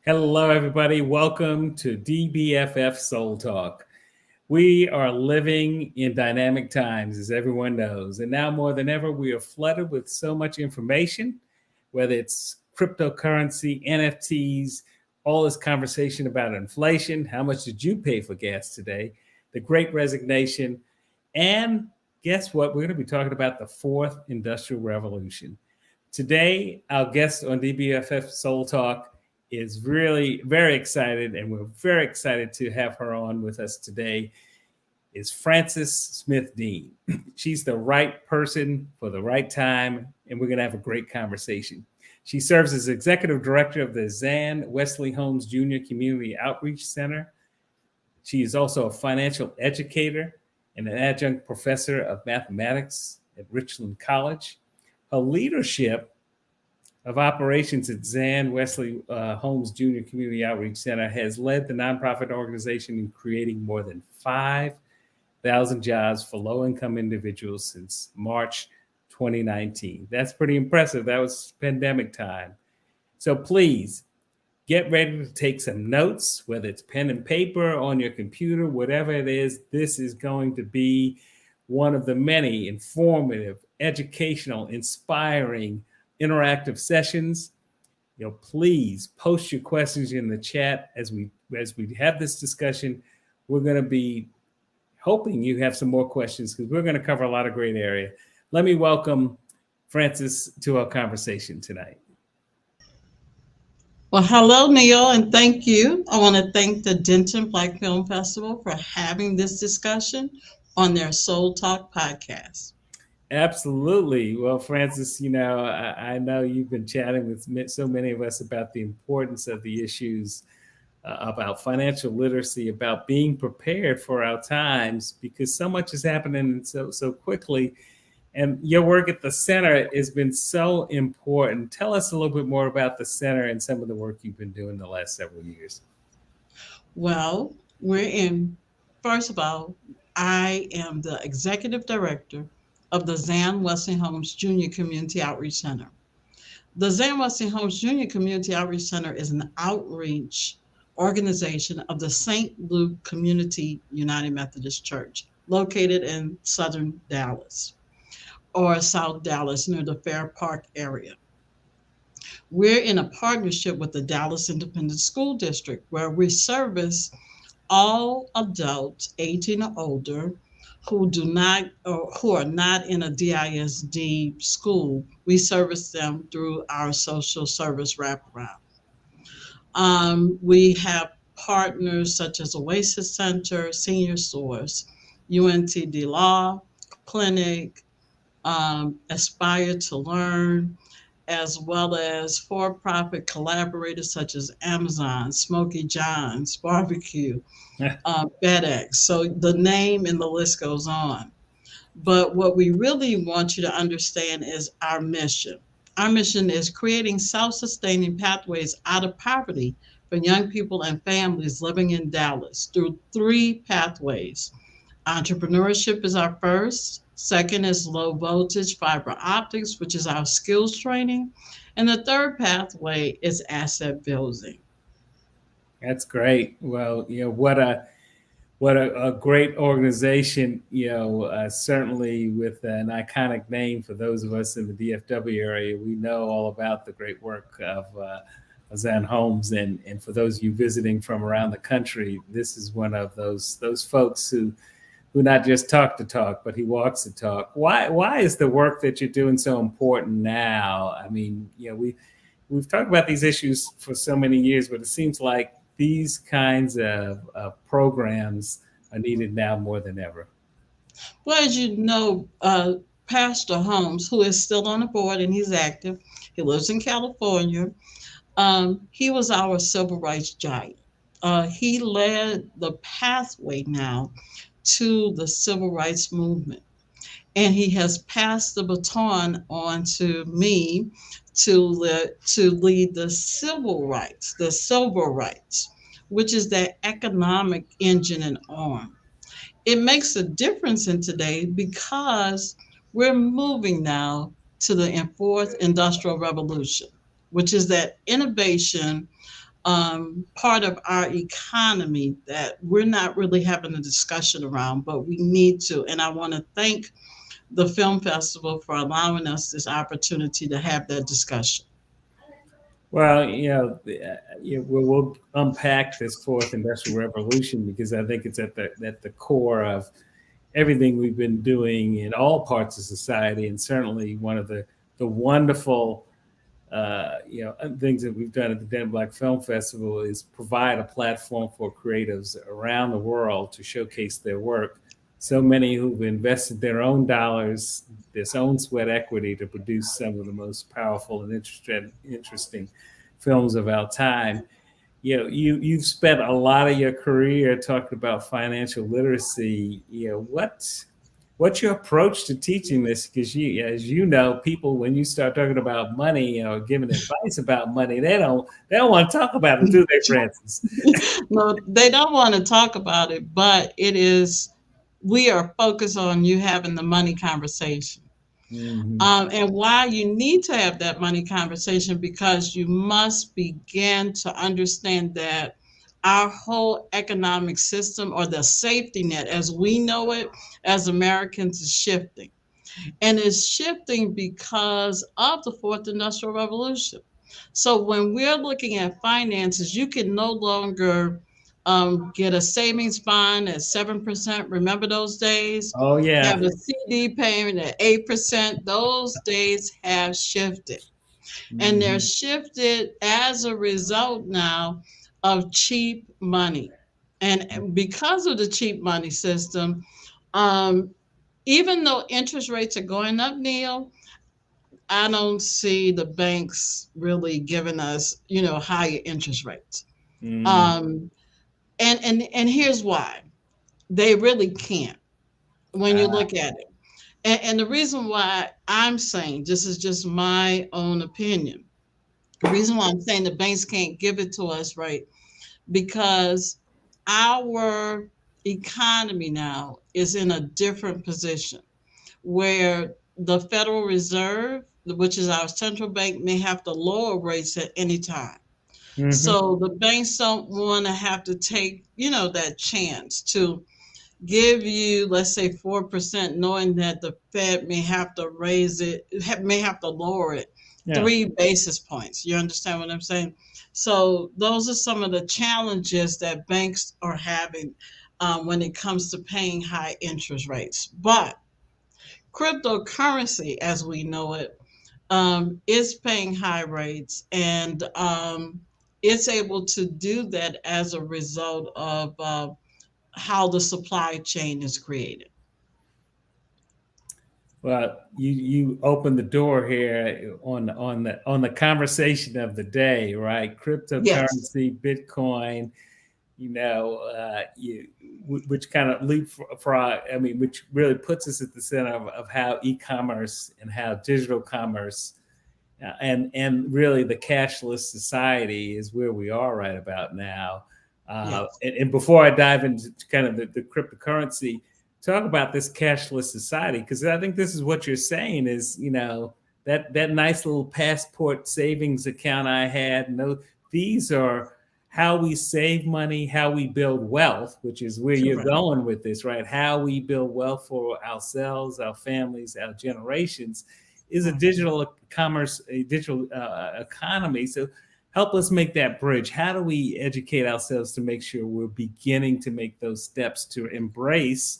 Hello, everybody. Welcome to DBFF Soul Talk. We are living in dynamic times, as everyone knows. And now more than ever, we are flooded with so much information, whether it's cryptocurrency, NFTs, all this conversation about inflation. How much did you pay for gas today? The great resignation. And guess what? We're going to be talking about the fourth industrial revolution. Today, our guest on DBFF Soul Talk is really very excited, and we're very excited to have her on with us today. Is Frances Smith Dean. She's the right person for the right time, and we're going to have a great conversation. She serves as executive director of the Zan Wesley Holmes Jr. Community Outreach Center. She is also a financial educator and an adjunct professor of mathematics at Richland College. Her leadership of operations at Zan Wesley Holmes Jr. Community Outreach Center has led the nonprofit organization in creating more than 5,000 jobs for low-income individuals since March 2019. That's pretty impressive. That was pandemic time. So please get ready to take some notes, whether it's pen and paper on your computer, whatever it is. This is going to be one of the many informative, educational, inspiring, interactive sessions. Please post your questions in the chat as we have this discussion. We're going to be hoping you have some more questions because we're going to cover a lot of great area. Let me welcome Frances to our conversation tonight. Well, hello, Neil, and thank you. I want to thank the Denton Black Film Festival for having this discussion on their Soul Talk podcast. Absolutely. Well, Frances, I know you've been chatting with so many of us about the importance of the issues about financial literacy, about being prepared for our times, because so much is happening so quickly. And your work at the center has been so important. Tell us a little bit more about the center and some of the work you've been doing the last several years. Well, first of all, I am the executive director of the Zan Wesley Holmes Jr. Community Outreach Center. The Zan Wesley Holmes Jr. Community Outreach Center is an outreach organization of the St. Luke Community United Methodist Church, located in southern Dallas or South Dallas near the Fair Park area. We're in a partnership with the Dallas Independent School District where we service all adults 18 or older who do not or who are not in a DISD school. We service them through our social service wraparound. We have partners such as Oasis Center, Senior Source, UNTD Law Clinic, Aspire to Learn, as well as for-profit collaborators such as Amazon, Smokey John's, Barbecue, FedEx. So the name and the list goes on. But what we really want you to understand is our mission. Our mission is creating self-sustaining pathways out of poverty for young people and families living in Dallas through three pathways. Entrepreneurship is our first. Second is low voltage fiber optics, which is our skills training. And the third pathway is asset building. That's great. Well, what a great organization. Certainly with an iconic name for those of us in the DFW area, we know all about the great work of Zan Holmes, and for those of you visiting from around the country, this is one of those folks who not just talk the talk, but he walks the talk. Why is the work that you're doing so important now? I mean, we've talked about these issues for so many years, but it seems like these kinds of programs are needed now more than ever. Well, as you know, Pastor Holmes, who is still on the board and he's active, he lives in California. He was our civil rights giant. He led the pathway now to the civil rights movement. And he has passed the baton on to me to lead the civil rights, which is that economic engine and arm. It makes a difference in today because we're moving now to the fourth industrial revolution, which is that innovation part of our economy that we're not really having a discussion around, but we need to. And I want to thank the film festival for allowing us this opportunity to have that discussion. Well, we'll unpack this fourth industrial revolution because I think it's at the core of everything we've been doing in all parts of society, and certainly one of the wonderful things that we've done at the Den Black Film Festival is provide a platform for creatives around the world to showcase their work. So many who've invested their own dollars, their own sweat equity to produce some of the most powerful and interesting films of our time. You've spent a lot of your career talking about financial literacy. What's your approach to teaching this? Because as you know, people when you start talking about money or giving advice about money, they don't want to talk about it, do they, Francis? No, they don't want to talk about it, but we are focused on you having the money conversation. Hmm. And why you need to have that money conversation, because you must begin to understand that our whole economic system, or the safety net as we know it as Americans, is shifting. And it's shifting because of the fourth industrial revolution. So when we're looking at finances, you can no longer get a savings bond at 7%. Remember those days? Oh yeah. Have a CD payment at 8%. Those days have shifted. And they're Hmm. shifted as a result now of cheap money. And because of the cheap money system, um, even though interest rates are going up, Neil, I don't see the banks really giving us, higher interest rates. Mm. Um, and here's why they really can't when you Ah, look at it. And the reason why I'm saying this is just my own opinion. The reason why I'm saying the banks can't give it to us, right? Because our economy now is in a different position where the Federal Reserve, which is our central bank, may have to lower rates at any time. hmm. So the banks don't want to have to take, that chance to give you, let's say, 4%, knowing that the Fed may have to raise it, may have to lower it Yeah. 3 basis points. You understand what I'm saying? So those are some of the challenges that banks are having when it comes to paying high interest rates. But cryptocurrency, as we know it, is paying high rates, and it's able to do that as a result of how the supply chain is created. Well, you opened the door here on the conversation of the day, right? Yes, Cryptocurrency, Bitcoin, which kind of leapfrog. I mean, which really puts us at the center of how e-commerce and how digital commerce and really the cashless society is where we are right about now. yes. And before I dive into kind of the cryptocurrency, talk about this cashless society, because I think this is what you're saying is, that nice little passport savings account I had. No, these are how we save money, how we build wealth, which is where you're Correct. going with this, right? How we build wealth for ourselves, our families, our generations is a Mhm. digital commerce, a digital economy. So help us make that bridge. How do we educate ourselves to make sure we're beginning to make those steps to embrace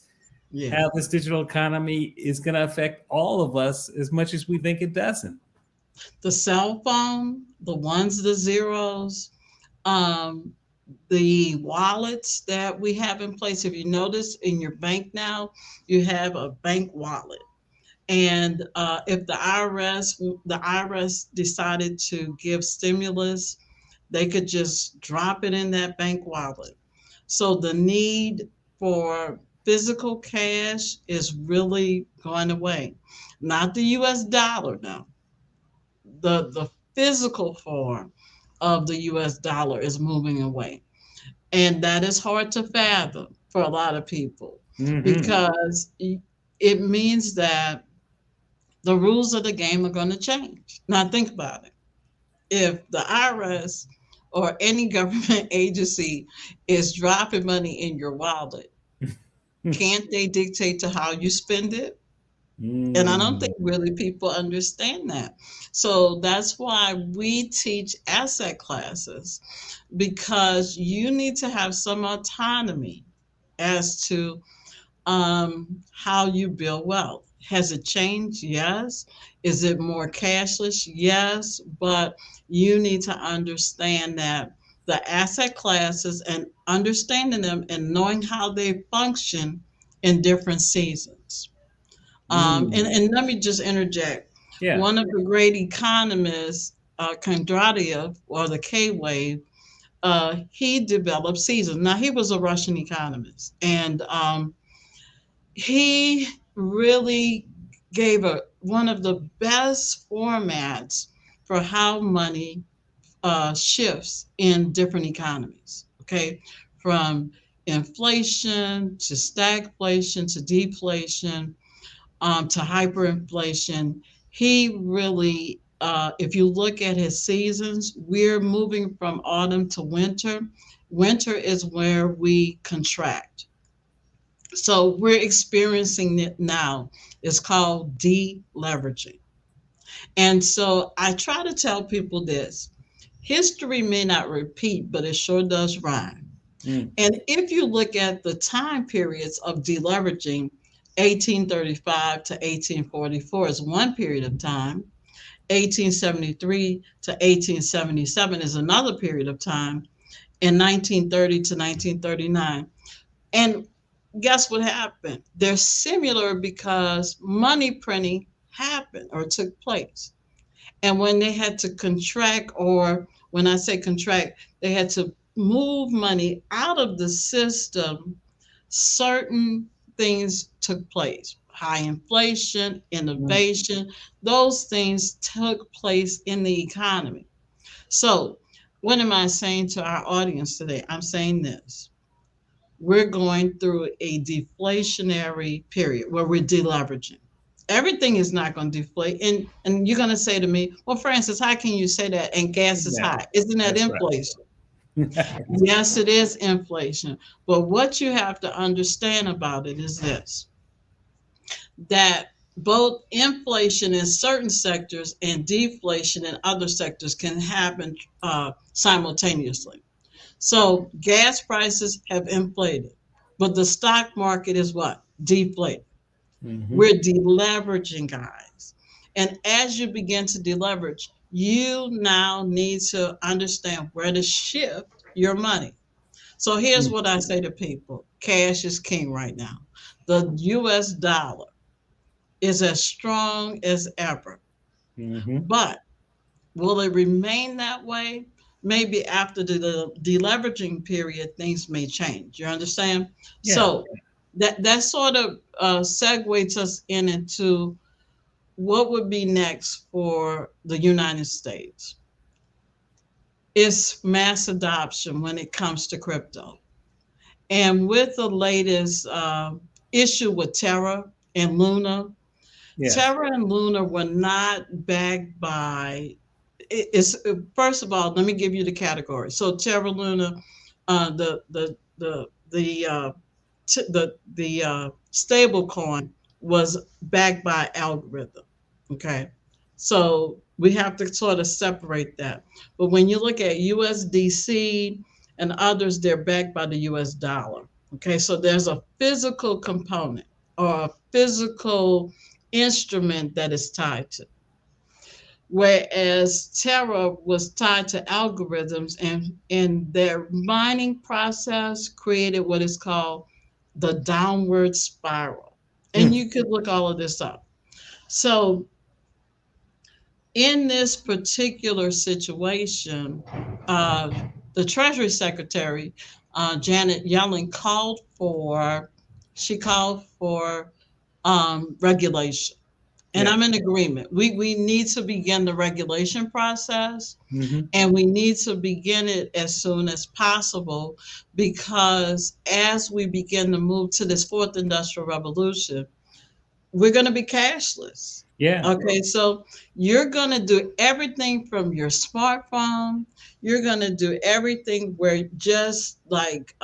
Yeah. how this digital economy is going to affect all of us as much as we think it doesn't? The cell phone, the ones, the zeros, um, the wallets that we have in place. If you notice in your bank now, you have a bank wallet. And if the IRS decided to give stimulus, they could just drop it in that bank wallet. So the need for physical cash is really going away. Not the US dollar now. The physical form of the US dollar is moving away. And that is hard to fathom for a lot of people, Mm-hmm. because it means that the rules of the game are going to change. Now, think about it. If the IRS or any government agency is dropping money in your wallet, can't they dictate to how you spend it? And I don't think Mm. really people understand that. So that's why we teach asset classes, because you need to have some autonomy as to how you build wealth. Has it changed? Yes. Is it more cashless? Yes. But you need to understand that the asset classes and understanding them and knowing how they function in different seasons. Mm. And let me just interject. Yeah. One of the great economists, Kondratiev, or the K wave, he developed seasons. Now, he was a Russian economist, and he really gave one of the best formats for how money shifts in different economies. Okay, from inflation to stagflation to deflation, to hyperinflation. He really, if you look at his seasons, we're moving from autumn to winter. Winter is where we contract. So we're experiencing it now. It's called deleveraging. And so I try to tell people this: history may not repeat, but it sure does rhyme. Mm. And if you look at the time periods of deleveraging, 1835 to 1844 is one period of time. 1873 to 1877 is another period of time. And 1930 to 1939. And guess what happened? They're similar because money printing happened or took place. And when they had to contract, or when I say contract, they had to move money out of the system, certain things took place. High inflation, Mm. innovation, those things took place in the economy. So, what am I saying to our audience today? I'm saying this: we're going through a deflationary period where we're deleveraging. Everything is not going to deflate. And you're going to say to me, well, Francis, how can you say that? And gas is Yeah. high. Isn't that That's right. inflation? Yes, it is inflation. But what you have to understand about it is this: that both inflation in certain sectors and deflation in other sectors can happen simultaneously. So gas prices have inflated, but the stock market is what? Deflated. Hmm. We're deleveraging, guys. And as you begin to deleverage, you now need to understand where to shift your money. So here's Mm. what I say to people: cash is king right now. The US dollar is as strong as ever. Hmm. But will it remain that way? Maybe after the deleveraging period, things may change. You understand? Yeah. So that sort of segues us into what would be next for the United States. It's mass adoption when it comes to crypto. And with the latest issue with Terra and Luna, Yes. Terra and Luna were not backed by. It's first of all, let me give you the category. So Terra Luna, the stable coin was backed by algorithm. Okay, so we have to sort of separate that. But when you look at USDC and others, they're backed by the US dollar. Okay, so there's a physical component or a physical instrument that is tied to. Whereas Terra was tied to algorithms, and their mining process created what is called the downward spiral. And Mm. you could look all of this up. So, in this particular situation, uh, the Treasury Secretary, Janet Yellen, called for regulation. And Yeah. I'm in agreement. We need to begin the regulation process, Hmm. and we need to begin it as soon as possible, because as we begin to move to this fourth industrial revolution, we're going to be cashless. Yeah. Okay, so you're going to do everything from your smartphone. You're going to do everything where just like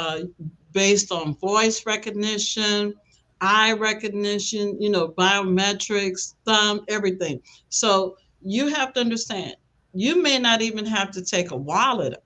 based on voice recognition, eye recognition, biometrics, thumb, everything. So you have to understand, you may not even have to take a wallet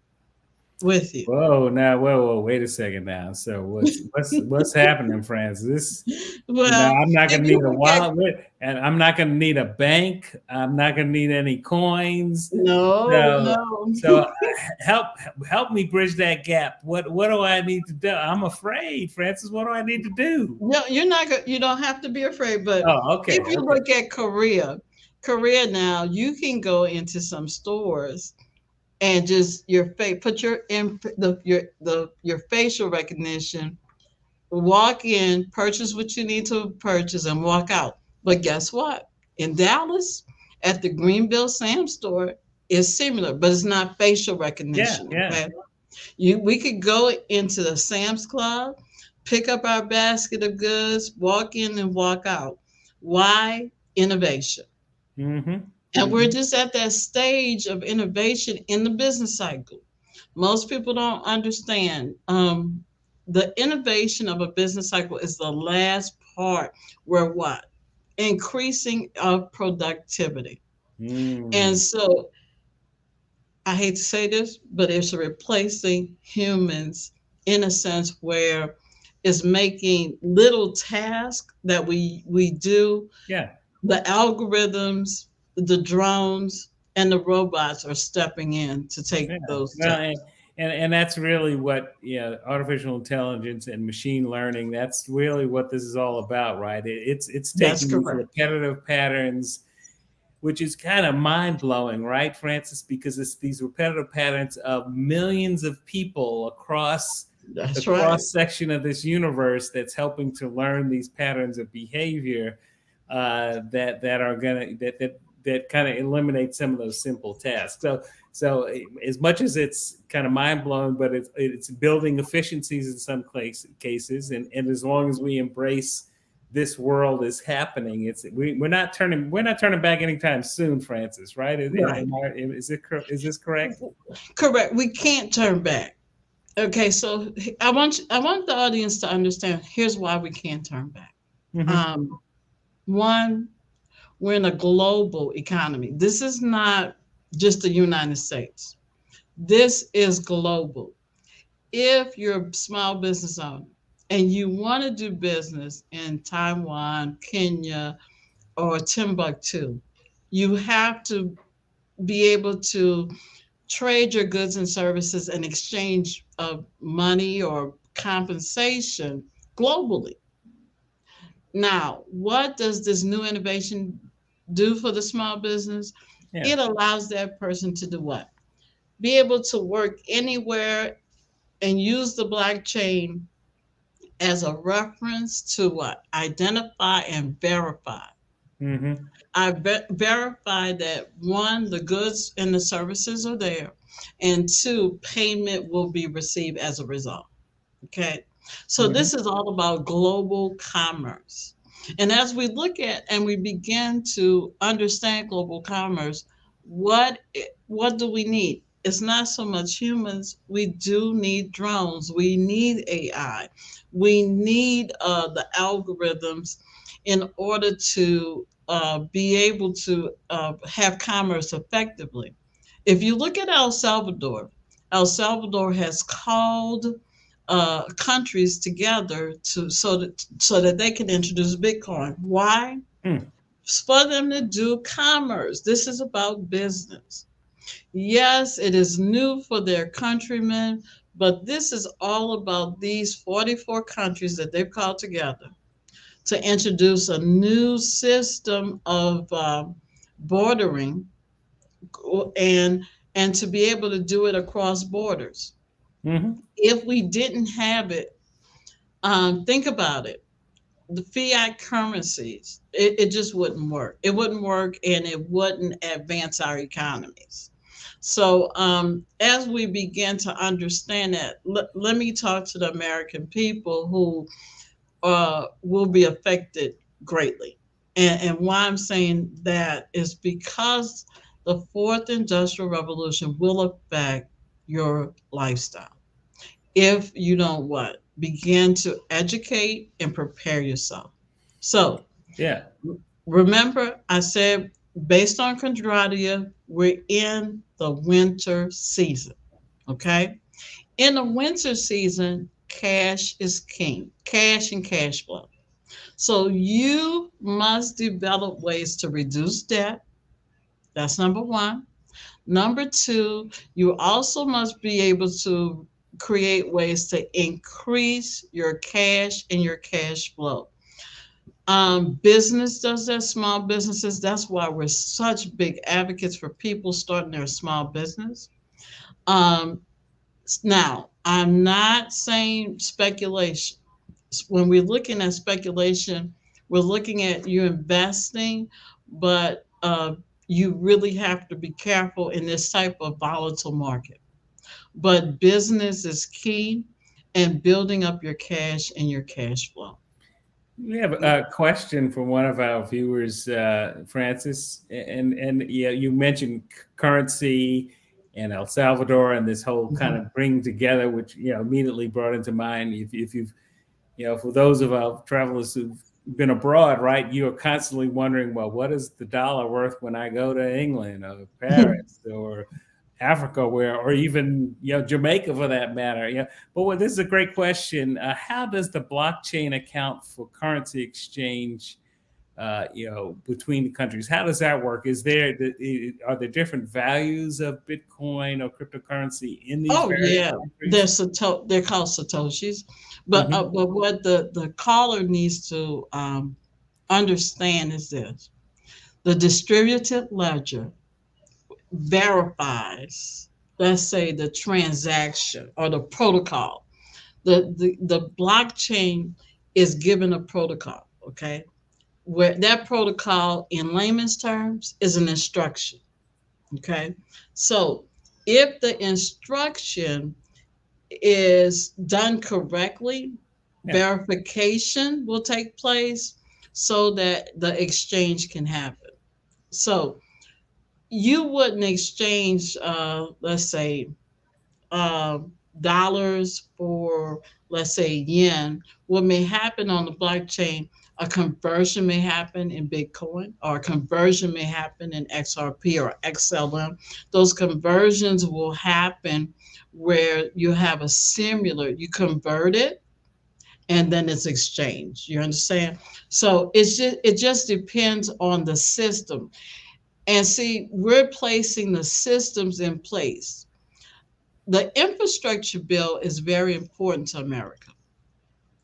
with you. Whoa, now, whoa, wait a second now. So what's happening, Francis? Well, I'm not if gonna you need a look at, wallet, and I'm not gonna need a bank. I'm not gonna need any coins. no, So, no. so help help me bridge that gap. What do I need to do? I'm afraid, Francis. What do I need to do? No, you're not. You don't have to be afraid. But Oh, okay, if you okay. look at Korea now, you can go into some stores and just your face, put your in your facial recognition, walk in, purchase what you need to purchase, and walk out. But guess what? In Dallas, at the Greenville Sam store, it's similar, but it's not facial Yeah, recognition. yeah. Okay, we could go into the Sam's Club, pick up our basket of goods, walk in and walk out. Why? Innovation. Mm-hmm. And we're Mm-hmm. just at that stage of innovation in the business cycle. Most people don't understand. The innovation of a business cycle is the last part where what? Increasing of productivity. And Mm. so I hate to say this, but it's replacing humans in a sense where it's making little tasks that we do. Yeah. The algorithms, the drones, and the robots are stepping in to Yeah. take those Well, tasks. and that's really what, artificial intelligence and machine learning. That's really what this is all about, right? It's That's taking these correct. repetitive patterns, which is kind of mind blowing, right, Francis? Because it's these repetitive patterns of millions of people across the That's right. cross section of this universe that's helping to learn these patterns of behavior, that are gonna that kind of eliminate some of those simple tasks. So as much as it's kind of mind blowing, but it's building efficiencies in some cases, and as long as we embrace this world is happening, we're not turning back anytime soon, Francis. Right? Right. Is this correct? Correct. We can't turn back. Okay, so I want the audience to understand here's why we can't turn back. Mm-hmm. Um, One, we're in a global economy. This is not just the United States. This is global. If you're a small business owner and you want to do business in Taiwan, Kenya, or Timbuktu, you have to be able to trade your goods and services and exchange of money or compensation globally. Now, what does this new innovation do for the small business? Yeah. It allows that person to do what? Be able to work anywhere and use the blockchain as a reference to what? Identify and verify. Mm-hmm. Verify that one, the goods and the services are there, and two, payment will be received as a result. Okay. So Mm-hmm. this is all about global commerce. And as we look at and we begin to understand global commerce, what do we need? It's not so much humans. We do need drones. We need AI. We need the algorithms in order to be able to have commerce effectively. If you look at El Salvador has called countries together to so that they can introduce Bitcoin. Why? Mm. It's for them to do commerce. This is about business. Yes, it is new for their countrymen, but this is all about these 44 countries that they've called together to introduce a new system of bordering and and to be able to do it across borders. Mm-hmm. If we didn't have it, think about it. The fiat currencies, it just wouldn't work. It wouldn't work and it wouldn't advance our economies. So, as we begin to understand that, let me talk to the American people who will be affected greatly. And why I'm saying that is because the fourth industrial revolution will affect your lifestyle if you don't what? Begin to educate and prepare yourself. So Yeah. remember, I said based on Condradia, we're in the winter season. Okay. In the winter season, cash is king, cash and cash flow. So you must develop ways to reduce debt. That's number one. Number two, you also must be able to create ways to increase your cash and your cash flow. Business does that, small businesses. That's why we're such big advocates for people starting their small business. Um, Now, I'm not saying speculation. When we're looking at speculation, we're looking at you investing, but you really have to be careful in this type of volatile market. But business is key and building up your cash and your cash flow. We have a question from one of our viewers, Francis, and yeah, you mentioned currency and El Salvador and this whole kind Mhm. of bring together, which immediately brought into mind. If you've for those of our travelers who've been abroad, right, you're constantly wondering, well, what is the dollar worth when I go to England or Paris or Africa, where, or even Jamaica for that matter. But this is a great question. How does the blockchain account for currency exchange? Between the countries, how does that work? Are there different values of Bitcoin or cryptocurrency in these Oh various yeah, countries? they're called satoshis, Hmm. but what the caller needs to understand is this: the distributed ledger verifies, let's say, the transaction or the protocol. The blockchain is given a protocol, okay? Where that protocol, in layman's terms, is an instruction, okay? So if the instruction is done correctly, Yeah. verification will take place so that the exchange can happen. So you wouldn't exchange, let's say, uh, dollars for, let's say, yen. What may happen on the blockchain, a conversion may happen in Bitcoin, or a conversion may happen in XRP or XLM. Those conversions will happen where you have a similar, you convert it and then it's exchanged. You understand? So it just depends on the system. And see, we're placing the systems in place. The infrastructure bill is very important to America.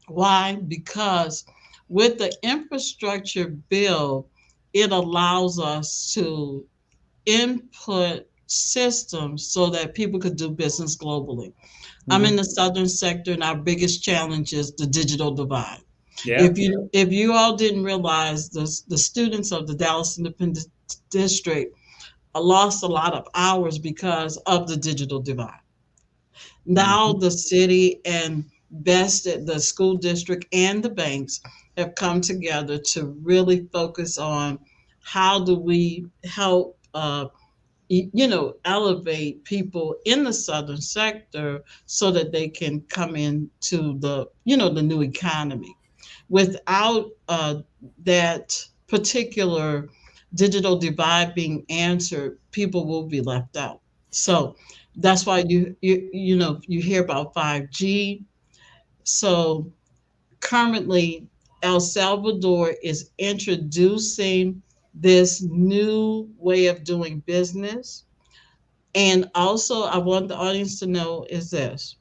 Why? Because with the infrastructure bill, it allows us to input systems so that people could do business globally. I'm in Hmm. the southern sector, and our biggest challenge is the digital divide. Yeah. If you all didn't realize, the students of the Dallas Independent District lost a lot of hours because of the digital divide. Now Hmm. the city and the school district and the banks have come together to really focus on how do we help elevate people in the southern sector so that they can come into the new economy. Without that particular digital divide being answered, people will be left out. So that's why you hear about 5G. So currently, El Salvador is introducing this new way of doing business. And also, I want the audience to know is this: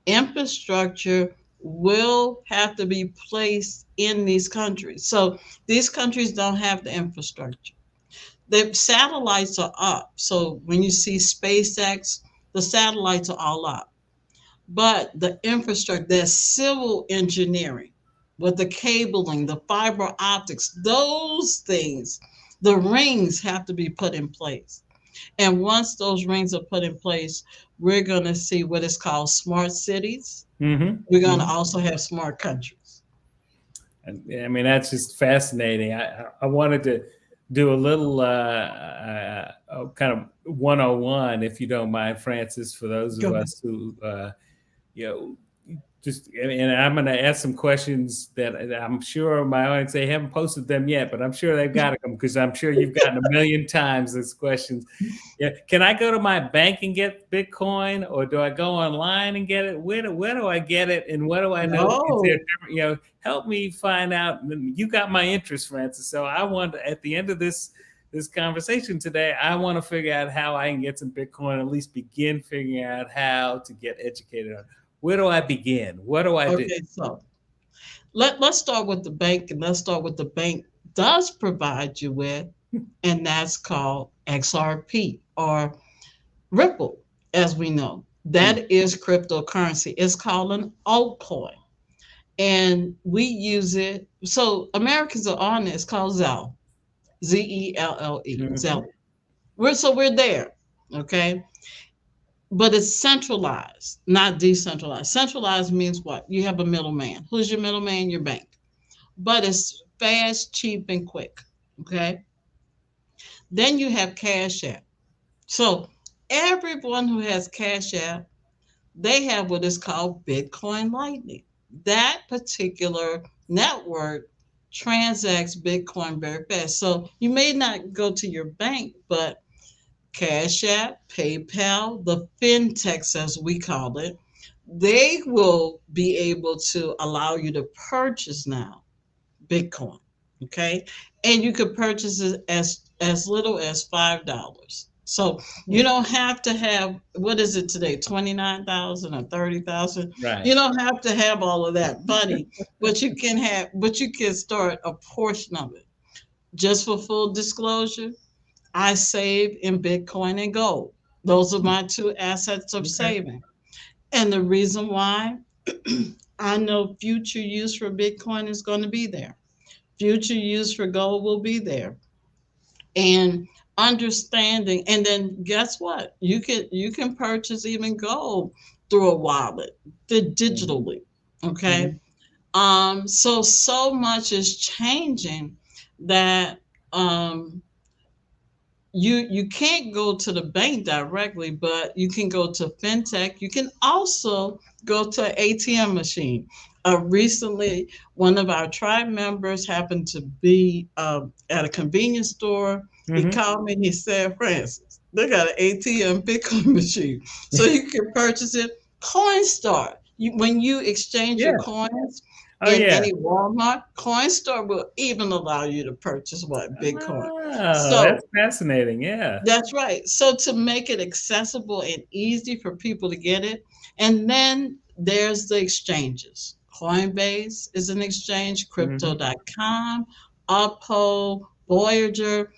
infrastructure will have to be placed in these countries. So these countries don't have the infrastructure. The satellites are up. So when you see SpaceX, the satellites are all up. But the infrastructure, there's civil engineering with the cabling, the fiber optics, those things, the rings have to be put in place. And once those rings are put in place, we're going to see what is called smart cities. Hmm. We're going to Hmm. also have smart countries. I mean, that's just fascinating. I wanted to do a little kind of 101, if you don't mind, Francis, for those Go of ahead. us who, you know, just, and I'm going to ask some questions that I'm sure my audience, they haven't posted them yet, but I'm sure they've got them because I'm sure you've gotten a million times these questions. Yeah. Can I go to my bank and get Bitcoin, or do I go online and get it? Where do I get it? And what do I know? Is there, No. help me find out. You got my interest, Francis. So I want, at the end of this conversation today, I want to figure out how I can get some Bitcoin, at least begin figuring out how to get educated on it. Where do I begin? What do I do? Okay, so let's start with the bank, and let's start what the bank does provide you with, and that's called XRP or Ripple, as we know. Hmm. That is cryptocurrency. It's called an altcoin. And we use it. So Americans are on it. It's called Zelle. Zelle. Hmm. Zelle. We're there. Okay. But it's centralized, not decentralized. Centralized means what? You have a middleman. Who's your middleman? Your bank. But it's fast, cheap, and quick. Okay. Then you have Cash App. So everyone who has Cash App, they have what is called Bitcoin Lightning. That particular network transacts Bitcoin very fast. So you may not go to your bank, but Cash App, PayPal, the fintechs, as we call it, they will be able to allow you to purchase now Bitcoin. Okay. And you could purchase it as little as $5. So you don't have to have, what is it today, 29,000 or 30,000. Right. You don't have to have all of that money, but you can start a portion of it. Just for full disclosure, I save in Bitcoin and gold. Those are my two assets of Okay. saving. And the reason why, I know future use for Bitcoin is going to be there. Future use for gold will be there. And understanding, and then guess what? You can purchase even gold through a wallet, Hmm. digitally. Okay. Hmm. So much is changing that you can't go to the bank directly, but you can go to fintech. You can also go to an ATM machine. Recently, one of our tribe members happened to be at a convenience store. He Hmm. called me and he said, Francis, they got an ATM Bitcoin machine. So you can purchase it. Coinstar. When you exchange your Yeah. coins Oh, in yeah. any Walmart, Coinstar will even allow you to purchase what? Bitcoin. Oh, that's So fascinating. Yeah. that's right. So to make it accessible and easy for people to get it, and then there's the exchanges. Coinbase is an exchange, Hmm. crypto.com, Uphold, Voyager,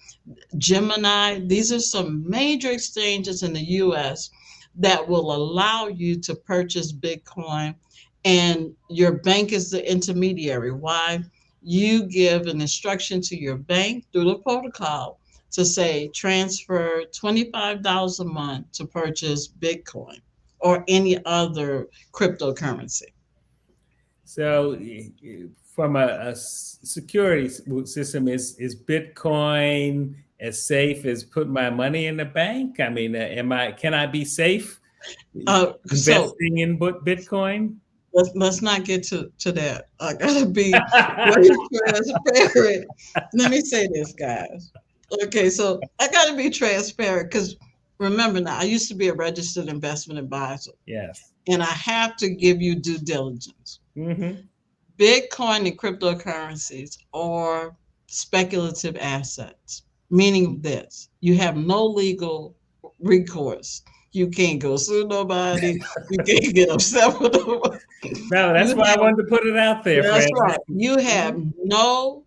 Gemini. These are some major exchanges in the US that will allow you to purchase Bitcoin, and your bank is the intermediary. Why? You give an instruction to your bank through the protocol to say transfer $25 a month to purchase Bitcoin or any other cryptocurrency. So, from a security system, is Bitcoin as safe as putting my money in the bank? I mean, can I be safe So investing in Bitcoin? let's not get to that. I gotta be very transparent. Let me say this, guys. Okay, so I gotta be transparent because remember now, I used to be a registered investment advisor, Yes. and I have to give you due diligence. Hmm. Bitcoin and cryptocurrencies are speculative assets, meaning this: you have no legal recourse. You can't go sue nobody. You can't get upset with nobody. No, You that's why I have wanted to put it out there, That's Francis. right. You have no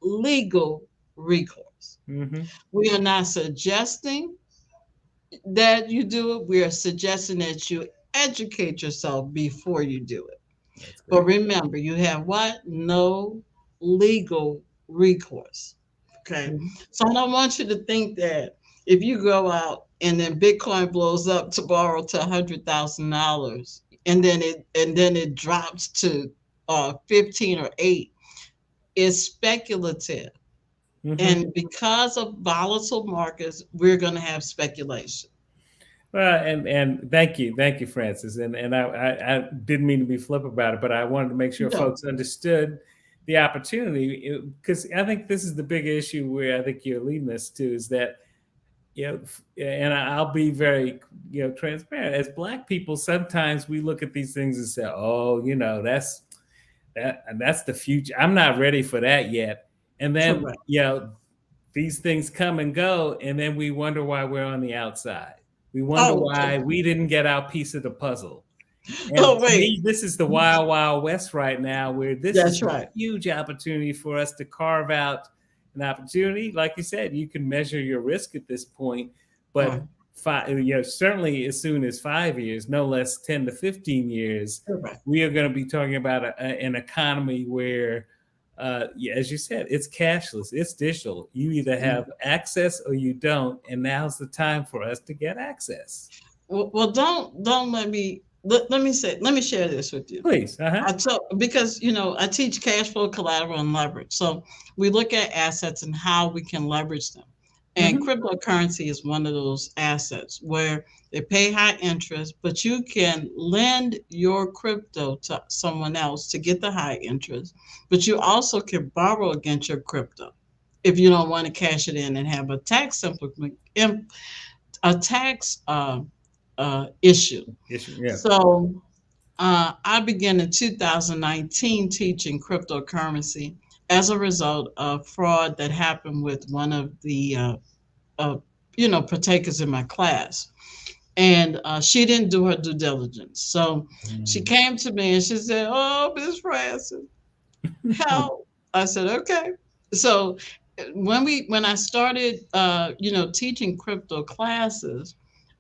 legal recourse. Hmm. We are not suggesting that you do it. We are suggesting that you educate yourself before you do it. That's But great. remember, you have what? No legal recourse. Okay. Mhm. So I don't want you to think that if you go out and then Bitcoin blows up tomorrow to $100,000, and then it drops to 15 or 8, is speculative. Mm-hmm. And because of volatile markets, we're going to have speculation. Well, and thank you, Francis. And I didn't mean to be flip about it, but I wanted to make sure No, folks understood the opportunity, because I think this is the big issue where I think you're leading us to, is that, and I'll be very, transparent. As Black people, sometimes we look at these things and say, oh, that's the future. I'm not ready for that yet. And then, correct. these things come and go, and then we wonder why we're on the outside. We wonder Oh, why we didn't get our piece of the puzzle. And oh, to wait. me, this is the wild, wild west right now, where this is That's a right. huge opportunity for us to carve out an opportunity. Like you said, you can measure your risk at this point, Right. but certainly as soon as 5 years, no less 10 to 15 years, Correct. we are going to be talking about an economy where, as you said, it's cashless, it's digital. You either Mm. have access or you don't, and now's the time for us to get access. Well, don't let me share this with you. Please. Uh-huh. I tell because I teach cash flow, collateral, and leverage. So we look at assets and how we can leverage them. And Mm-hmm. cryptocurrency is one of those assets where they pay high interest, but you can lend your crypto to someone else to get the high interest. But you also can borrow against your crypto if you don't want to cash it in and have a tax issue. Issue. Yeah. So I began in 2019 teaching cryptocurrency as a result of fraud that happened with one of the uh, partakers in my class. And she didn't do her due diligence. So she Mm. came to me and she said, "Oh, Miss Francis, help." I said, "Okay." So when I started, teaching crypto classes,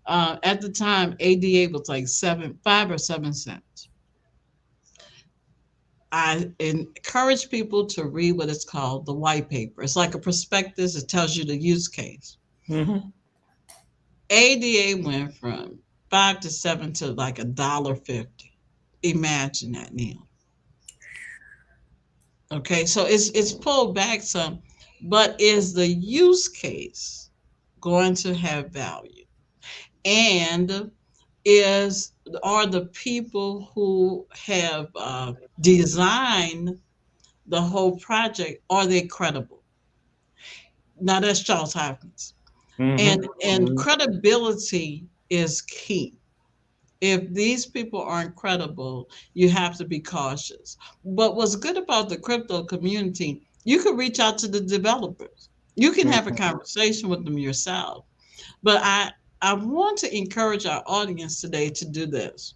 at the time, ADA was like 5 or 7 cents. I encourage people to read what it's called the white paper. It's like a prospectus. It tells you the use case. Mm-hmm. ADA went from 5 to 7 to like $1.50. Imagine that, Neil. Okay, so it's pulled back some, but is the use case going to have value? And is are the people who have designed the whole project, are they credible? Now that's Charles Hopkins. Mm-hmm. And credibility is key. If these people aren't credible, you have to be cautious. But what's good about the crypto community, you can reach out to the developers. You can have a Mm-hmm. conversation with them yourself. But I want to encourage our audience today to do this.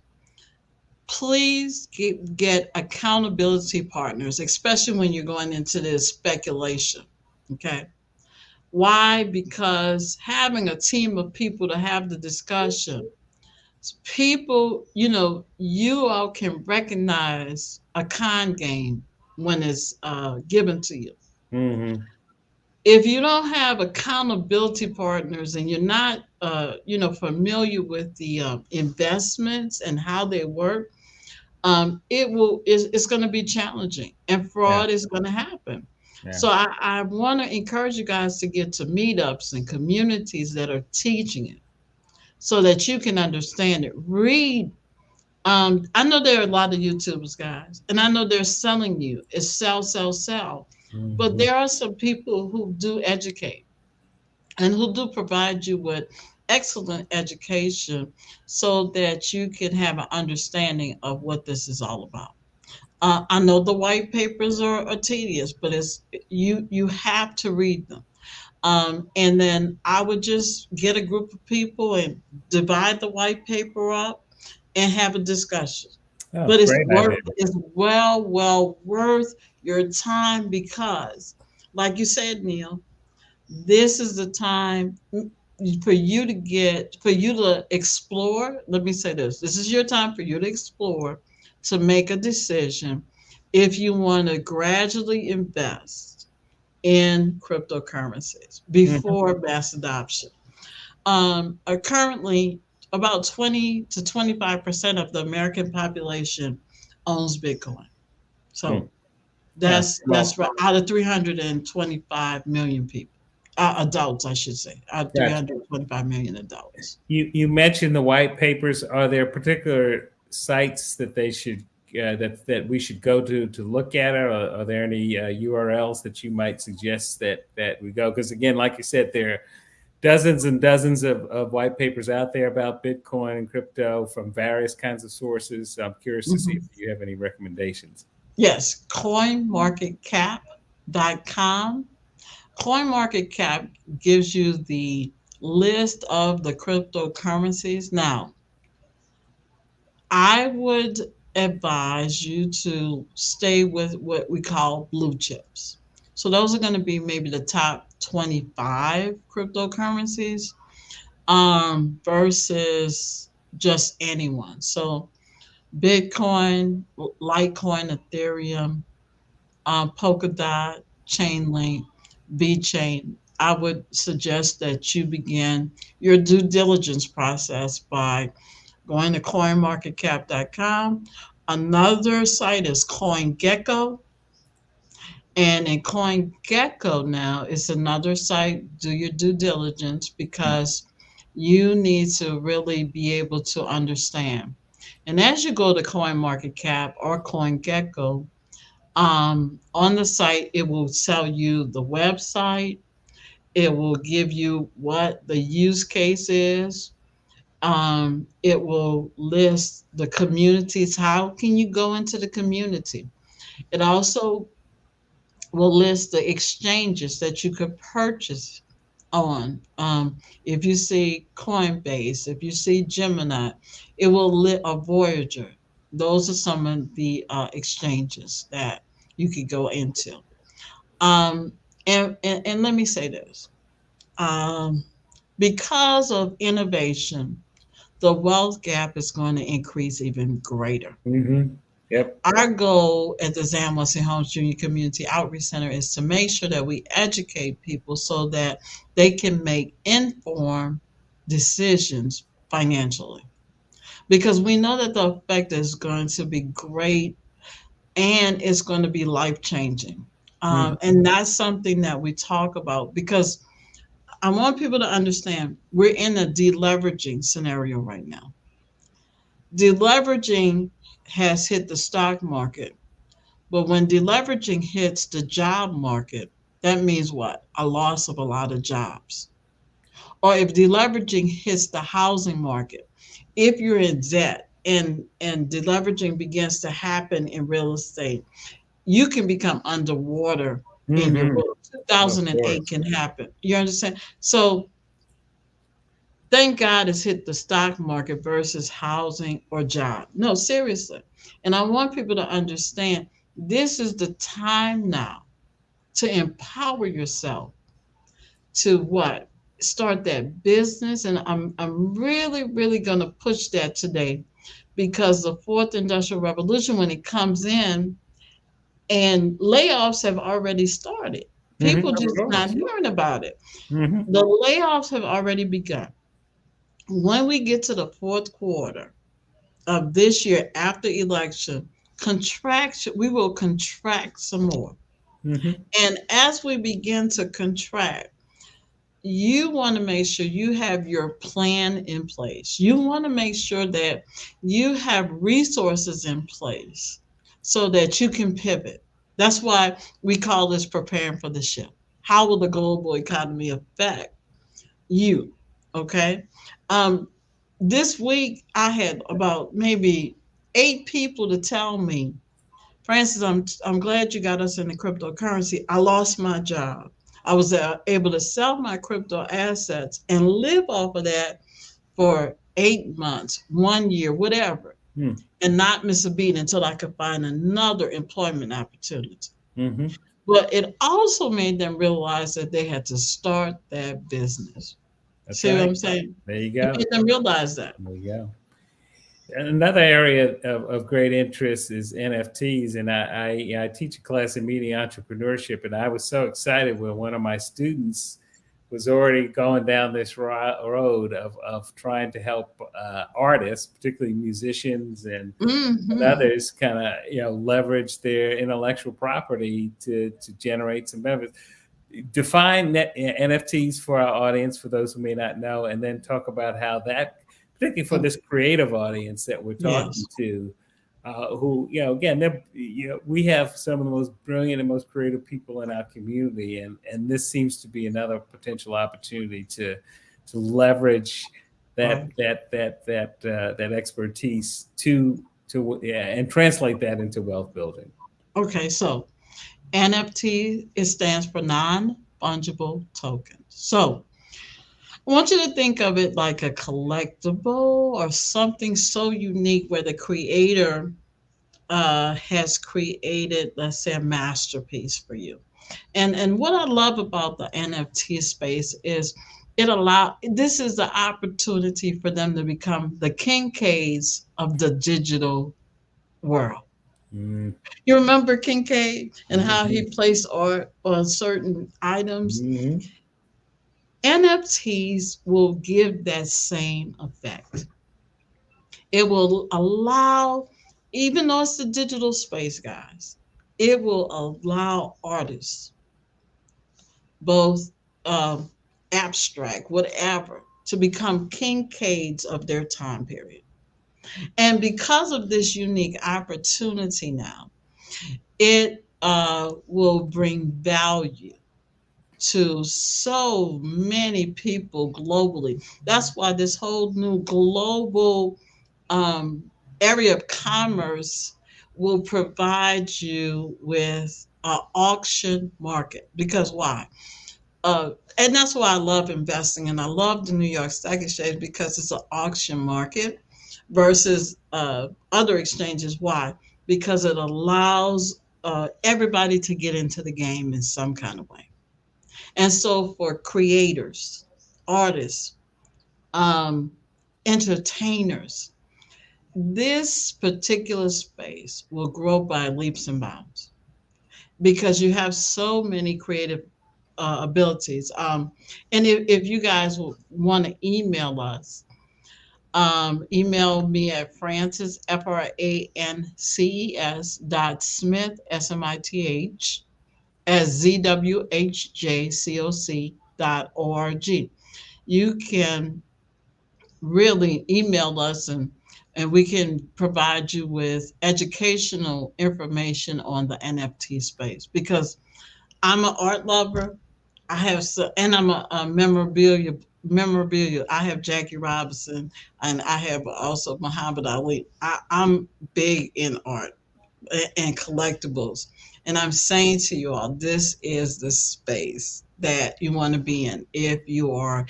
Please get accountability partners, especially when you're going into this speculation. Okay. Why? Because having a team of people to have the discussion, people, you all can recognize a con game when it's given to you. Mm-hmm. If you don't have accountability partners and you're not, familiar with the investments and how they work, it's going to be challenging and Yeah. fraud is going to happen. Yeah. So I want to encourage you guys to get to meetups and communities that are teaching it so that you can understand it. Read. I know there are a lot of YouTubers, guys, and I know they're selling you. It's sell, sell, sell. But Mm-hmm. there are some people who do educate and who do provide you with excellent education so that you can have an understanding of what this is all about. I know the white papers are tedious, but it's you have to read them. And then I would just get a group of people and divide the white paper up and have a discussion. Oh, But great idea. it's well worth your time because, like you said, Neil, this is the time for you to explore. Let me say this. This is your time for you to explore, to make a decision if you want to gradually invest in cryptocurrencies Mm-hmm. before mass adoption. Currently, about 20 to 25% of the American population owns Bitcoin. Mm. So That's right, out of 325 million people, adults, I should say, out of Gotcha. 325 million adults. You mentioned the white papers. Are there particular sites that they should that we should go to look at it? Or are there any URLs that you might suggest that we go? Because again, like you said, there are dozens and dozens of white papers out there about Bitcoin and crypto from various kinds of sources. I'm curious to see if Mhm. you have any recommendations. Yes, coinmarketcap.com. CoinMarketCap gives you the list of the cryptocurrencies. Now, I would advise you to stay with what we call blue chips. So those are going to be maybe the top 25 cryptocurrencies versus just anyone. So Bitcoin, Litecoin, Ethereum, Polkadot, Chainlink, VChain. I would suggest that you begin your due diligence process by going to coinmarketcap.com. Another site is CoinGecko. And in CoinGecko now is another site. Do your due diligence because you need to really be able to understand. And as you go to CoinMarketCap or CoinGecko, on the site, it will tell you the website. It will give you what the use case is. It will list the communities. How can you go into the community? It also will list the exchanges that you could purchase on. If you see Coinbase, if you see Gemini, it will lit a Voyager. Those are some of the exchanges that you could go into. Um, and let me say this, um, because of innovation, the wealth gap is going to increase even greater. Mm-hmm. Yep. Our goal at the Zam Wesley Holmes Junior Community Outreach Center is to make sure that we educate people so that they can make informed decisions financially. Because we know that the effect is going to be great and it's going to be life changing. Mm-hmm. And that's something that we talk about because I want people to understand we're in a deleveraging scenario right now. Deleveraging has hit the stock market, but when deleveraging hits the job market, that means what? A loss of a lot of jobs. Or if deleveraging hits the housing market, if you're in debt and deleveraging begins to happen in real estate, you can become underwater in your Mm-hmm. book. Of 2008 course. can happen. You understand? So thank God it's hit the stock market versus housing or job. No, seriously. And I want people to understand this is the time now to empower yourself to what? Start that business. And I'm really, really going to push that today because the fourth industrial revolution, when it comes in, and layoffs have already started. Mm-hmm. People Of just not course. hearing about it. Mm-hmm. The layoffs have already begun. When we get to the fourth quarter of this year after election, contraction, we will contract some more. Mm-hmm. And as we begin to contract, you want to make sure you have your plan in place. You want to make sure that you have resources in place so that you can pivot. That's why we call this preparing for the shift. How will the global economy affect you? Okay. Um, this week, I had about maybe 8 people to tell me, Francis, I'm glad you got us in the cryptocurrency. I lost my job. I was able to sell my crypto assets and live off of that for 8 months, 1 year, whatever, and not miss a beat until I could find another employment opportunity. Mm-hmm. But it also made them realize that they had to start that business. That's See what right. I'm saying? There you It go. made them realize that. There you go. Another area of great interest is NFTs, and I teach a class in media entrepreneurship, and I was so excited when one of my students was already going down this road of trying to help artists, particularly musicians and Hmm. others, kind of leverage their intellectual property to generate some benefits. Define NFTs for our audience, for those who may not know, and then talk about how that, particularly for this creative audience that we're talking Yes. to, who, again, we have some of the most brilliant and most creative people in our community, and this seems to be another potential opportunity to leverage Right. that expertise to yeah, and translate that into wealth building. Okay, so NFT, it stands for non-fungible tokens. So I want you to think of it like a collectible or something so unique where the creator has created, let's say, a masterpiece for you. And what I love about the NFT space is this is the opportunity for them to become the Kincaids of the digital world. Mm-hmm. You remember Kincaid and how he placed art on certain items? Mm-hmm. NFTs will give that same effect. It will allow, even though it's the digital space, guys, it will allow artists, both um, abstract, whatever, to become Kincaids of their time period. And because of this unique opportunity now, it will bring value to so many people globally. That's why this whole new global um, area of commerce will provide you with an auction market. Because why? And that's why I love investing, and I love the New York Stock Exchange because it's an auction market versus other exchanges. Why? Because it allows everybody to get into the game in some kind of way. And so for creators, artists, um, entertainers, this particular space will grow by leaps and bounds because you have so many creative abilities. And if you guys want to email us, email me at Frances, FRANCES .Smith, SMITH, at ZWHJCOC.org. You can really email us, and we can provide you with educational information on the NFT space because I'm an art lover. I have and I'm a memorabilia. I have Jackie Robinson, and I have also Muhammad Ali. I'm big in art and collectibles. And I'm saying to you all, this is the space that you want to be in if you are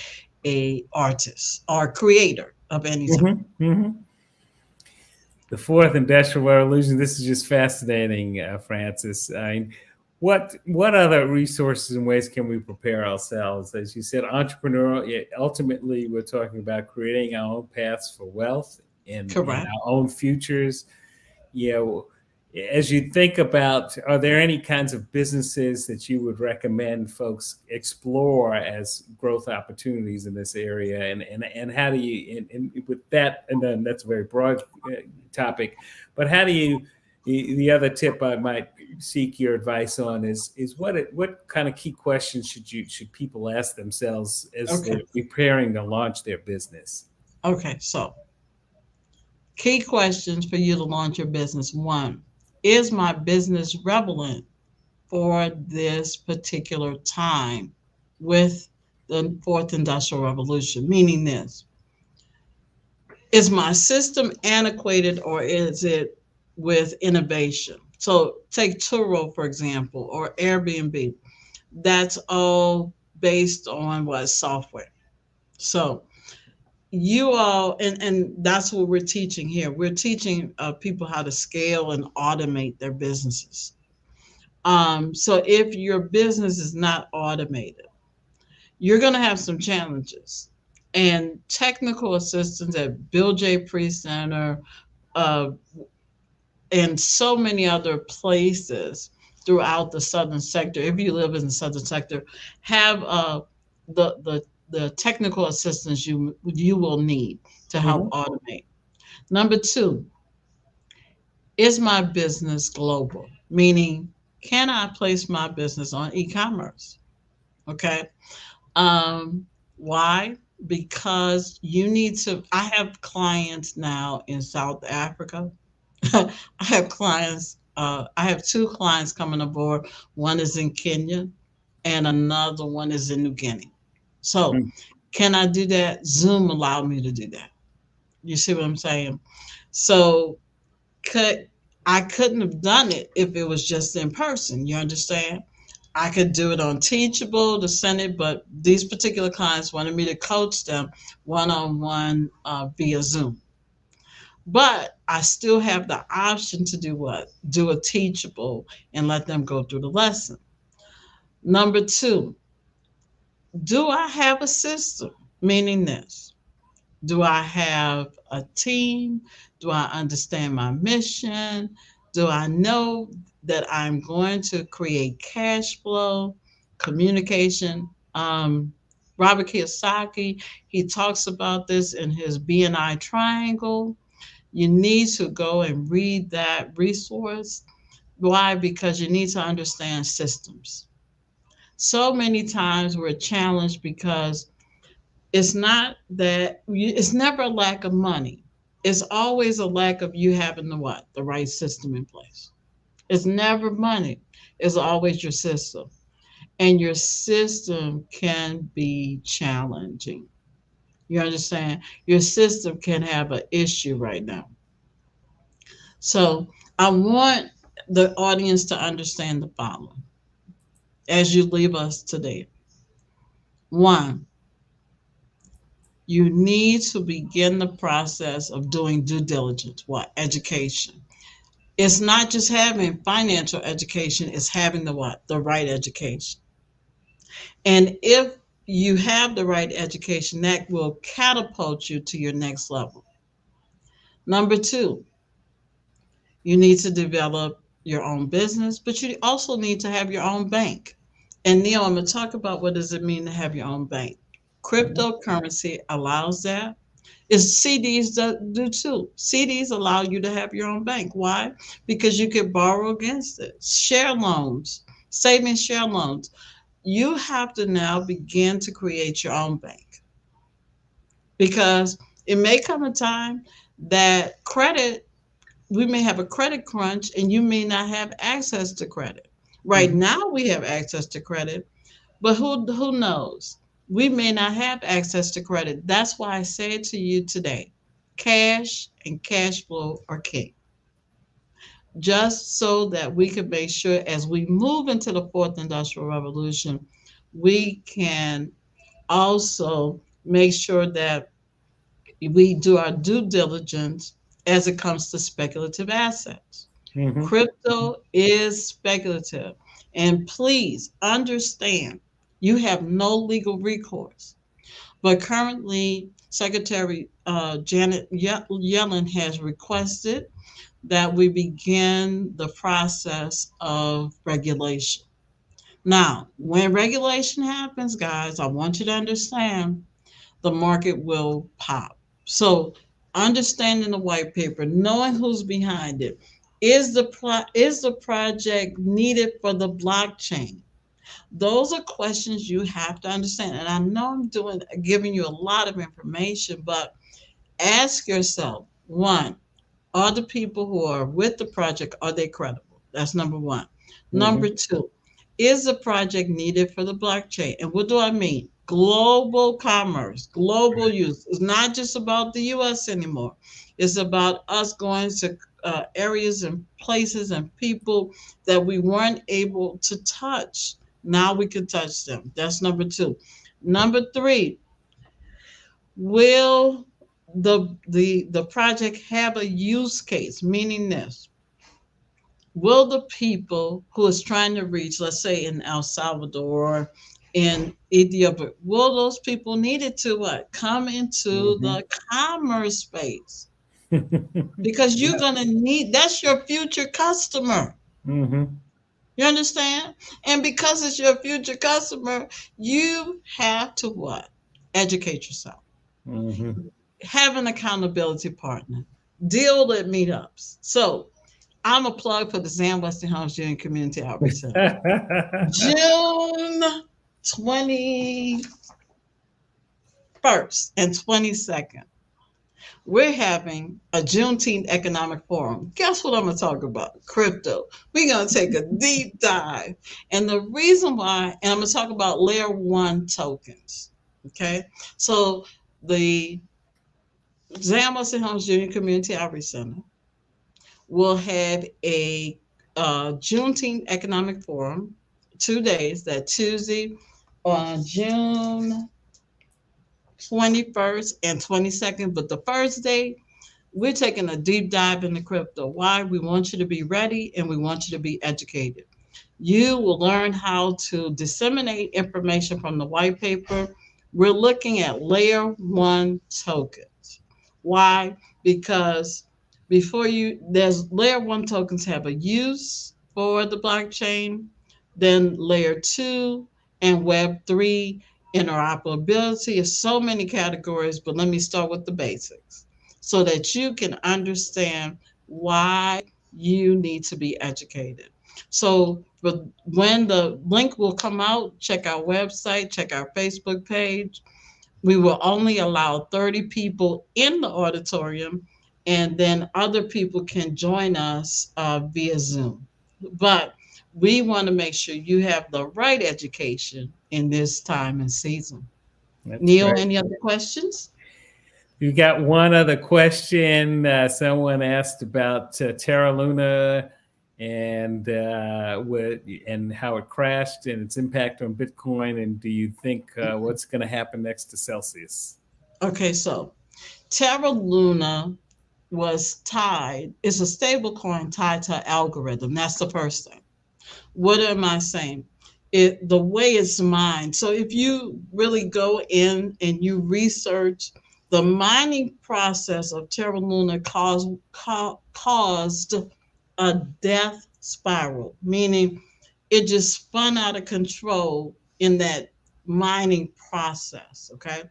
a artist or creator of any type. Mm-hmm. Mm-hmm. The fourth industrial revolution. This is just fascinating, Frances. I mean, what other resources and ways can we prepare ourselves? As you said, entrepreneurial. Yeah, ultimately, we're talking about creating our own paths for wealth in Correct. our own futures. You know, as you think about, are there any kinds of businesses that you would recommend folks explore as growth opportunities in this area? And how do you, and with that, and then that's a very broad topic, but how do you, the other tip I might seek your advice on is what kind of key questions should people ask themselves as Okay. they're preparing to launch their business? Okay. So, key questions for you to launch your business. One, is my business relevant for this particular time with the fourth industrial revolution? Meaning this, is my system antiquated or is it with innovation? So take Turo, for example, or Airbnb. That's all based on what software. So you all, and that's what we're teaching here. We're teaching people how to scale and automate their businesses. So if your business is not automated, you're going to have some challenges. And technical assistance at Bill J. Priest Center, uh, and so many other places throughout the southern sector, if you live in the southern sector, have the technical assistance you will need to help Hmm. automate. Number two, is my business global? Meaning, can I place my business on e-commerce? Okay. Why? Because you need to. I have clients now in South Africa. I have clients. I have two clients coming aboard. One is in Kenya, and another one is in New Guinea. So, can I do that? Zoom allowed me to do that. You see what I'm saying? So, could I couldn't have done it if it was just in person. You understand? I could do it on Teachable to send it, but these particular clients wanted me to coach them one on one via Zoom. But I still have the option to do what? Do a Teachable and let them go through the lesson. Number two, do I have a system? Meaning this. Do I have a team? Do I understand my mission? Do I know that I'm going to create cash flow, communication? Robert Kiyosaki, he talks about this in his BNI triangle. You need to go and read that resource. Why? Because you need to understand systems. So many times we're challenged because it's not that it's never a lack of money. It's always a lack of you having the what? The right system in place. It's never money. It's always your system. And your system can be challenging. You understand? Your system can have an issue right now. So I want the audience to understand the following as you leave us today. One, you need to begin the process of doing due diligence. What? Education. It's not just having financial education, it's having the what? The right education. And if you have the right education, that will catapult you to your next level. Number two, you need to develop your own business, but you also need to have your own bank. And Neil, I'm going to talk about what does it mean to have your own bank. Cryptocurrency allows that. Is CDs do too. CDs allow you to have your own bank. Why? Because you can borrow against it. Share loans, savings share loans. You have to now begin to create your own bank because it may come a time that credit, we may have a credit crunch and you may not have access to credit. Right Hmm. now we have access to credit, but who knows? We may not have access to credit. That's why I say to you today, cash and cash flow are key. Just so that we can make sure as we move into the fourth industrial revolution, we can also make sure that we do our due diligence as it comes to speculative assets. Hmm. Crypto is speculative. And please understand, you have no legal recourse. But currently, Secretary Janet Yellen has requested that we begin the process of regulation. Now, when regulation happens, guys, I want you to understand the market will pop. So, understanding the white paper, knowing who's behind it, is the project needed for the blockchain? Those are questions you have to understand. And I know I'm giving you a lot of information, but ask yourself, one, are the people who are with the project, are they credible? That's number one. Number Hmm. two, is the project needed for the blockchain? And what do I mean? Global commerce, global use. It's not just about the US anymore. It's about us going to areas and places and people that we weren't able to touch. Now we can touch them. That's number two. Number three, will the project have a use case? Meaning this, will the people who is trying to reach, let's say in El Salvador, in Ethiopia, will those people need it to what? Come into Hmm. the commerce space because you're Yeah. gonna need, that's your future customer. Hmm. You understand? And because it's your future customer, you have to what? Educate yourself. Mm-hmm. Have an accountability partner. Deal at meetups. So I'm a plug for the Zam Wesley Holmes Junior Community Outreach Center. June 21st and 22nd, we're having a Juneteenth Economic Forum. Guess what I'm going to talk about? Crypto. We're going to take a deep dive. And the reason why, and I'm going to talk about layer one tokens. Okay. So the Zam Wesley Holmes Junior Community Outreach Center will have a Juneteenth Economic Forum, 2 days, that Tuesday on June 21st and 22nd. But the first day, we're taking a deep dive into crypto. Why? We want you to be ready and we want you to be educated. You will learn how to disseminate information from the white paper. We're looking at layer one tokens. Why? Because there's layer one tokens have a use for the blockchain, then layer two and web three interoperability is so many categories, but let me start with the basics so that you can understand why you need to be educated. So, but when the link will come out, check our website, check our Facebook page. We will only allow 30 people in the auditorium, and then other people can join us via Zoom. But we want to make sure you have the right education in this time and season. That's Neil, great. any other questions? You got one other question. Someone asked about Terra Luna and and how it crashed and its impact on Bitcoin. And do you think what's going to happen next to Celsius? Okay, so Terra Luna is a stable coin tied to an algorithm. That's the first thing. What am I saying? The way it's mined. So if you really go in and you research the mining process of Terra Luna caused a death spiral, meaning it just spun out of control in that mining process. Okay.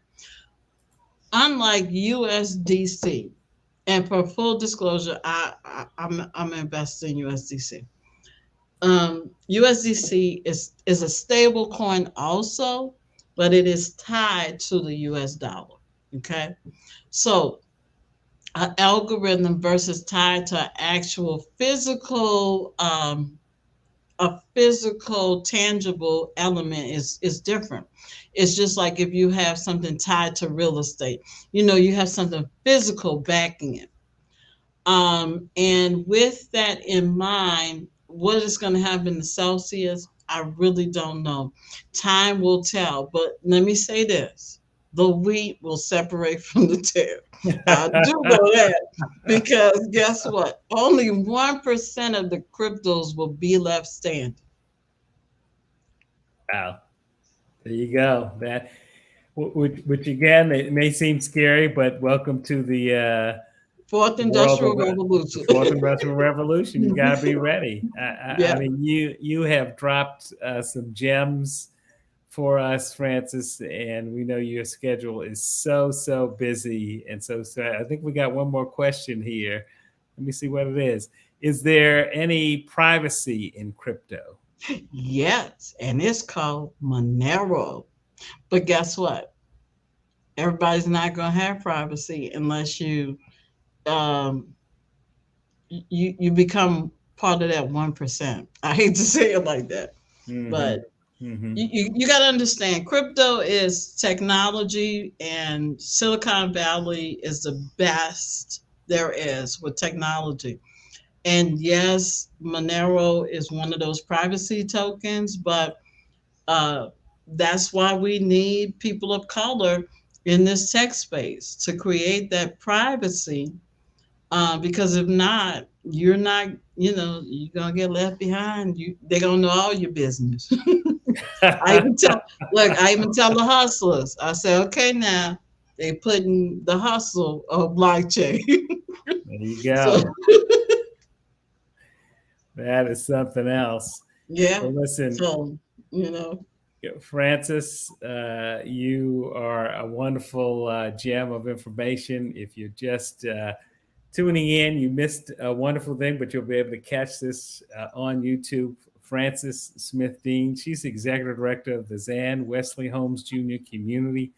Unlike USDC, and for full disclosure, I'm invested in USDC. USDC is a stable coin also, but it is tied to the US dollar. Okay, so an algorithm versus tied to an actual physical tangible element is different. It's just like if you have something tied to real estate, you have something physical backing it. And with that in mind, what is going to happen to Celsius, I really don't know. Time will tell. But let me say this: the wheat will separate from the tare. I do know that because guess what? Only 1% of the cryptos will be left standing. Wow. There you go. That, which again, it may seem scary, but welcome to Fourth the world industrial of the revolution. fourth industrial revolution. You got to be ready. I Yeah. mean, you have dropped some gems for us, Francis, and we know your schedule is so busy, and so I think we got one more question here. Let me see what it is. Is there any privacy in crypto? Yes. And it's called Monero. But guess what? Everybody's not going to have privacy unless um, you become part of that 1%. I hate to say it like that, Mm-hmm. but Mm-hmm. you got to understand crypto is technology, and Silicon Valley is the best there is with technology. And yes, Monero is one of those privacy tokens, but uh, that's why we need people of color in this tech space to create that privacy. Because if not, you're not, you're gonna get left behind. They're gonna know all your business. I even tell, look, I even tell the hustlers. I say, okay, now they putting the hustle of blockchain. There you So go. That is something else. Yeah. Well, listen, So, you know, Francis, you are a wonderful gem of information. If you're just tuning in, you missed a wonderful thing, but you'll be able to catch this on YouTube. Francis Smith Dean, she's the executive director of the Zan Wesley Holmes Jr. Community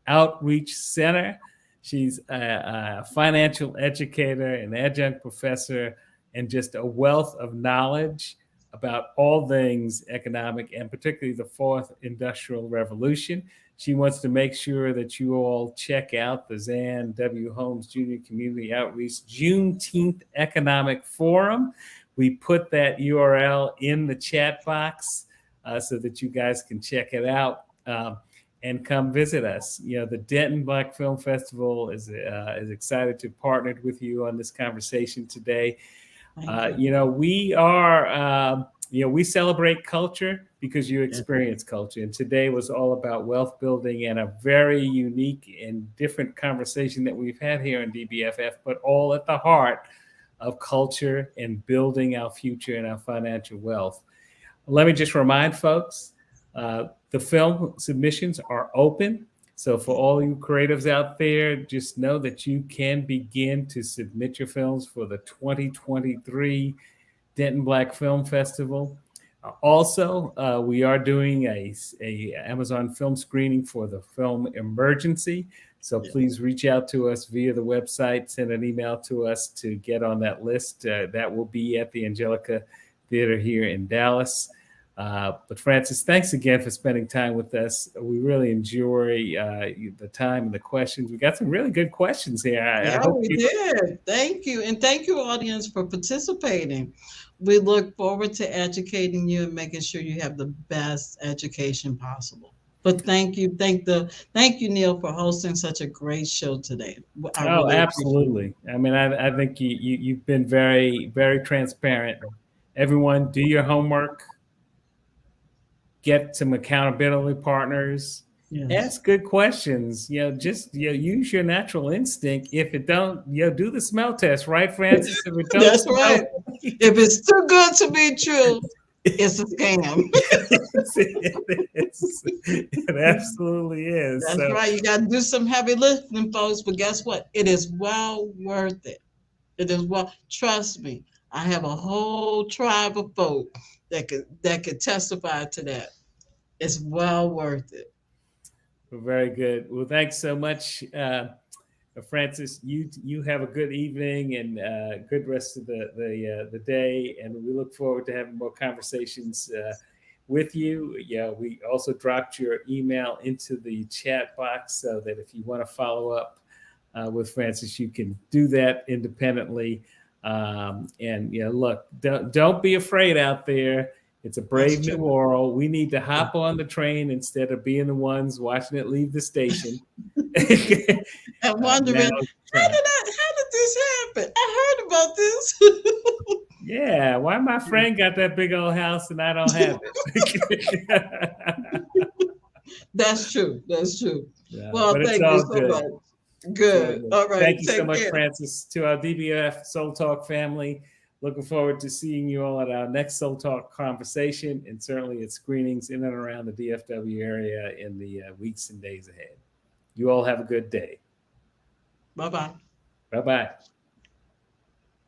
Outreach Center. She's a financial educator, an adjunct professor, and just a wealth of knowledge about all things economic and particularly the fourth industrial revolution. She wants to make sure that you all check out the Zan W. Holmes Jr. Community Outreach Juneteenth Economic Forum. We put that URL in the chat box so that you guys can check it out. And come visit us. You know, the Denton Black Film Festival is excited to partner with you on this conversation today. You know, we are, you know, we celebrate culture because you experience culture. And today was all about wealth building and a very unique and different conversation that we've had here in DBFF, but all at the heart of culture and building our future and our financial wealth. Let me just remind folks, the film submissions are open. So for all you creatives out there, just know that you can begin to submit your films for the 2023 Denton Black Film Festival. Also, we are doing a Amazon film screening for the film Emergency. So please reach out to us via the website, send an email to us to get on that list. That will be at the Angelica Theater here in Dallas. But Francis, thanks again for spending time with us. We really enjoy the time and the questions. We got some really good questions here. Yeah, we did. Thank you. And thank you, audience, for participating. We look forward to educating you and making sure you have the best education possible. But thank you. Thank you, Neil, for hosting such a great show today. Oh, absolutely. I mean, I think you've been very, very transparent. Everyone, do your homework. Get some accountability partners, ask good questions, just use your natural instinct. If it don't, do the smell test, right, Francis? If it don't, that's right. If it's too good to be true, it's a scam. It absolutely is. That's right. You got to do some heavy lifting, folks. But guess what? It is well worth it. It is well. Trust me. I have a whole tribe of folk that could testify to that. It's well worth it. Well, very good. Well, thanks so much, Francis. You have a good evening and good rest of the day, and we look forward to having more conversations with you. Yeah, we also dropped your email into the chat box so that if you want to follow up with Francis, you can do that independently. And look, don't be afraid out there. It's a brave new world. We need to hop on the train instead of being the ones watching it leave the station. I'm wondering, how did this happen? I heard about this. Yeah, why my friend got that big old house and I don't have it? That's true. That's true. Yeah, well, thank you so good. much. Good. All right. Thank you so much, Francis. To our DBF Soul Talk family, looking forward to seeing you all at our next Soul Talk conversation and certainly at screenings in and around the DFW area in the weeks and days ahead. You all have a good day. Bye-bye. Bye-bye.